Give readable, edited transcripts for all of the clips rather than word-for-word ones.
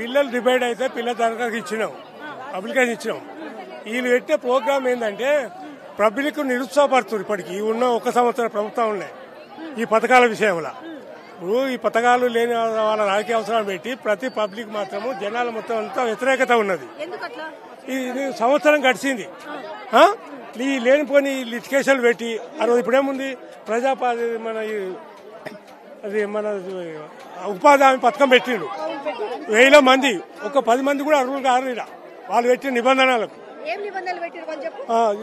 పిల్లలు డిబేట్ అయితే పిల్లల దరఖాస్తు ఇచ్చినాం, అప్లికేషన్ ఇచ్చినాం. వీళ్ళు పెట్టే ప్రోగ్రామ్ ఏంటంటే పబ్లిక్ నిరుత్సాహపడుతుంది. ఇప్పటికి ఉన్న ఒక సంవత్సరం ప్రభుత్వం ఉన్నాయి ఈ పథకాల విషయంలో. ఇప్పుడు ఈ పథకాలు లేని వాళ్ళ రాజకీయ అవసరాలు పెట్టి ప్రతి పబ్లిక్ మాత్రము జనాల మొత్తం అంతా వ్యతిరేకత ఉన్నది. ఇది సంవత్సరం గడిచింది. ఈ లేనిపోని లిటికేషన్లు పెట్టి ఇప్పుడేముంది మన ఉపాధి హామీ పథకం పెట్టిండు. 1000 మంది, ఒక 10 మంది కూడా అర్హులు కాదు. వాళ్ళు పెట్టిన నిబంధనలకు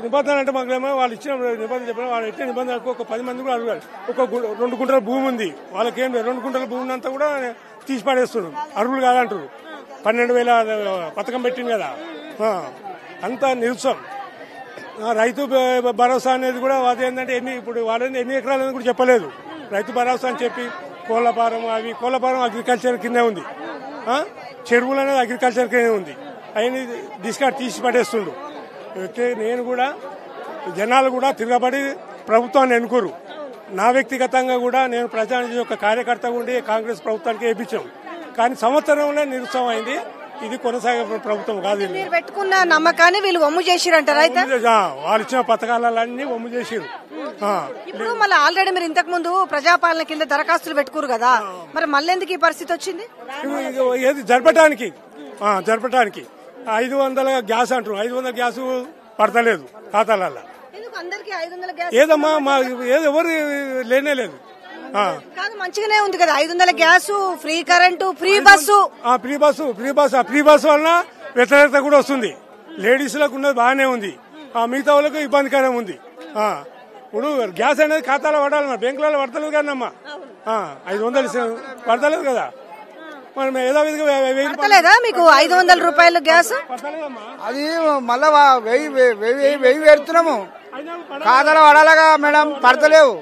నిబంధనలు అంటే మాకేమో వాళ్ళు ఇచ్చిన నిబంధన చెప్పిన వాళ్ళు పెట్టిన నిబంధనలకు ఒక 10 మంది కూడా అర్హులు. ఒక 2 గుంటల భూమి ఉంది వాళ్ళకేం 2 గుంటల భూమి అంతా కూడా తీసి పడేస్తున్నారు, అర్హులు కాదంటారు. 12,000 పథకం పెట్టింది కదా, అంతా నిరుత్సాహం. రైతు భరోసా అనేది కూడా అదేంటంటే ఇప్పుడు వాళ్ళని ఎన్ని ఎకరాలు అనేది కూడా చెప్పలేదు. రైతు భరోసా అని చెప్పి కోళ్లపారం అగ్రికల్చర్ కిందే ఉంది, చెరువులు అనేది అగ్రికల్చర్ కిందే ఉంది. అవన్నీ డిస్కార్డ్ తీసి పడేస్తుండు. నేను కూడా జనాలు కూడా తిరగబడి ప్రభుత్వాన్ని ఎన్నుకోరు. నా వ్యక్తిగతంగా కూడా నేను ప్రజానిధి యొక్క కార్యకర్తగా ఉండి కాంగ్రెస్ ప్రభుత్వానికి వేయించాం. కానీ సంవత్సరంలో నిరుత్సాహం అయింది. ఇది కొనసాగే ప్రభుత్వం కాదు. మీరు పెట్టుకున్న నమ్మకాన్ని వీళ్ళు ఒమ్ము చేసిరంటారా? వాళ్ళు ఇచ్చిన పథకాలన్నీ ఒమ్ము చేసిరు. ఇప్పుడు మళ్ళీ ఆల్రెడీ మీరు ఇంతకు ముందు ప్రజాపాలన కింద దరఖాస్తులు పెట్టుకోరు కదా, మరి మళ్ళీ ఎందుకు ఈ పరిస్థితి వచ్చింది? ఏది జరపడానికి 500 గ్యాస్ అంటారు. 500 గ్యాస్ పడతలేదు ఖాతాలలో. ఏదమ్మా ఎవరు లేనే లేదు. కాదు, మంచిగానే ఉంది కదా 500 gas, free current, free bus వలన వ్యతిరేకత కూడా వస్తుంది. లేడీస్ లకు ఉన్నది బాగానే ఉంది, మిగతా వాళ్ళకు ఇబ్బందికరం ఉంది. ఇప్పుడు గ్యాస్ అనేది ఖాతాలో పడాలి, బ్యాంకులలో పడతలేదు కదమ్మా. 500 పడతలేదు కదా, మరి ఏదో విధంగా మీకు 500 రూపాయలు గ్యాస్ అది మళ్ళా 1000 పెడుతున్నాము. ఖాతాలో పడాలగా మేడం, పడతలేవు.